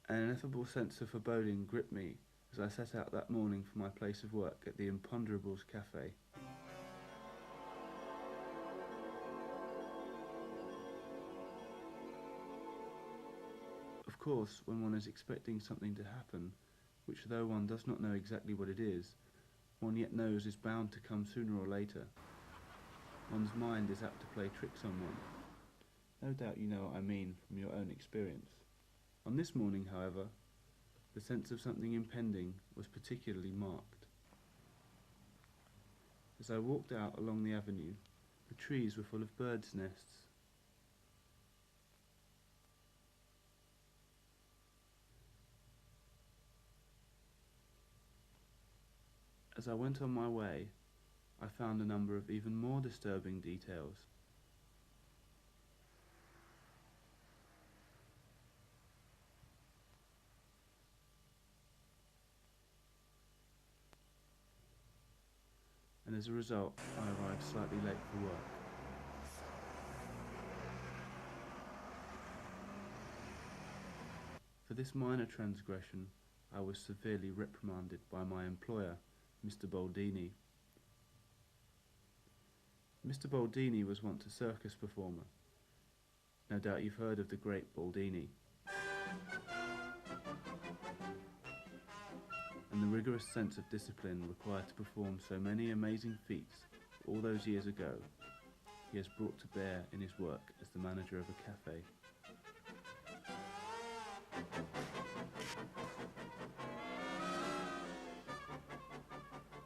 An ineffable sense of foreboding gripped me as I set out that morning for my place of work at the Imponderables Cafe. Of course, when one is expecting something to happen, which though one does not know exactly what it is, one yet knows is bound to come sooner or later, one's mind is apt to play tricks on one. No doubt you know what I mean from your own experience. On this morning, however, the sense of something impending was particularly marked. As I walked out along the avenue, the trees were full of birds' nests. As I went on my way, I found a number of even more disturbing details. And as a result, I arrived slightly late for work. For this minor transgression, I was severely reprimanded by my employer, Mr. Boldini. Mr. Boldini was once a circus performer. No doubt you've heard of the great Boldini. And the rigorous sense of discipline required to perform so many amazing feats all those years ago, he has brought to bear in his work as the manager of a cafe.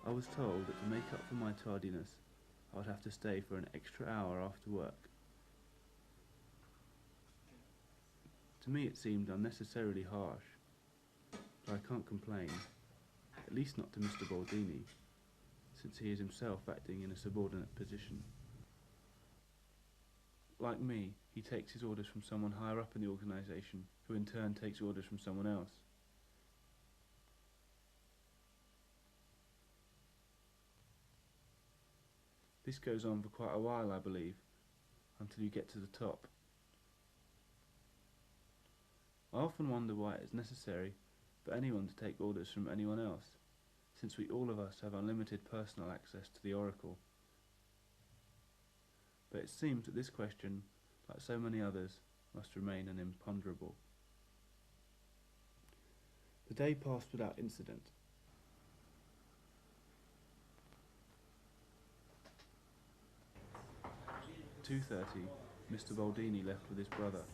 I was told that to make up for my tardiness, I would have to stay for an extra hour after work. To me it seemed unnecessarily harsh, but I can't complain, at least not to Mr. Boldini, since he is himself acting in a subordinate position. Like me, he takes his orders from someone higher up in the organisation, who in turn takes orders from someone else. This goes on for quite a while, I believe, until you get to the top. I often wonder why it is necessary for anyone to take orders from anyone else, since we all of us have unlimited personal access to the oracle. But it seems that this question, like so many others, must remain an imponderable. The day passed without incident. 2:30, Mr. Boldini left with his brother.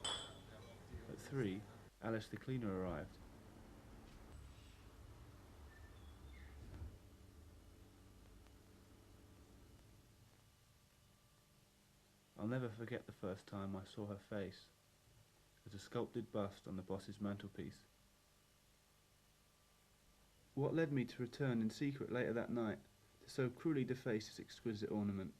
At 3, Alice the cleaner arrived. I'll never forget the first time I saw her face, as a sculpted bust on the boss's mantelpiece. What led me to return in secret later that night to so cruelly deface this exquisite ornament?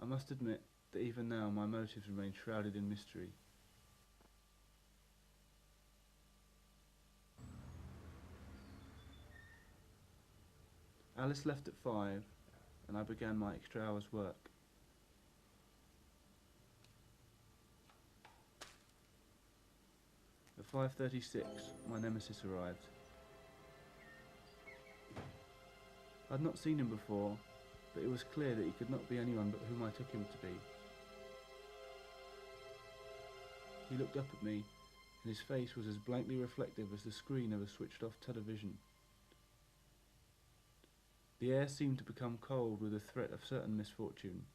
I must admit that even now my motives remain shrouded in mystery. Alice left at 5, and I began my extra hour's work. At 5:36, my nemesis arrived. I had not seen him before, but it was clear that he could not be anyone but whom I took him to be. He looked up at me, and his face was as blankly reflective as the screen of a switched-off television. The air seemed to become cold with the threat of certain misfortune.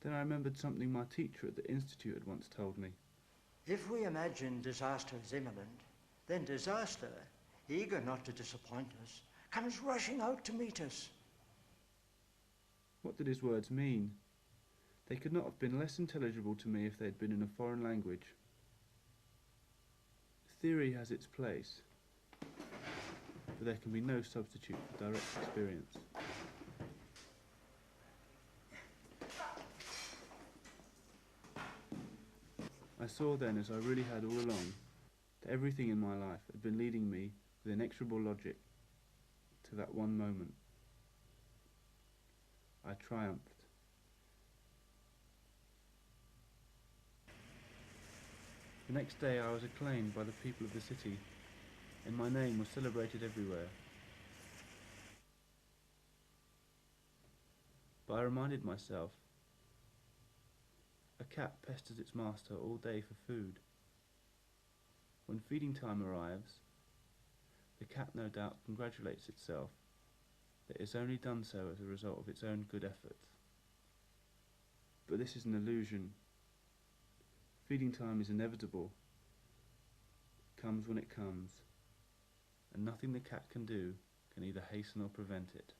Then I remembered something my teacher at the Institute had once told me. If we imagine disaster is imminent, then disaster, eager not to disappoint us, comes rushing out to meet us. What did his words mean? They could not have been less intelligible to me if they had been in a foreign language. Theory has its place, but there can be no substitute for direct experience. I saw then, as I really had all along, that everything in my life had been leading me with inexorable logic to that one moment. I triumphed. The next day I was acclaimed by the people of the city, and my name was celebrated everywhere. But I reminded myself, a cat pesters its master all day for food. When feeding time arrives, the cat no doubt congratulates itself that it has only done so as a result of its own good efforts. But this is an illusion. Feeding time is inevitable. It comes when it comes, and nothing the cat can do can either hasten or prevent it.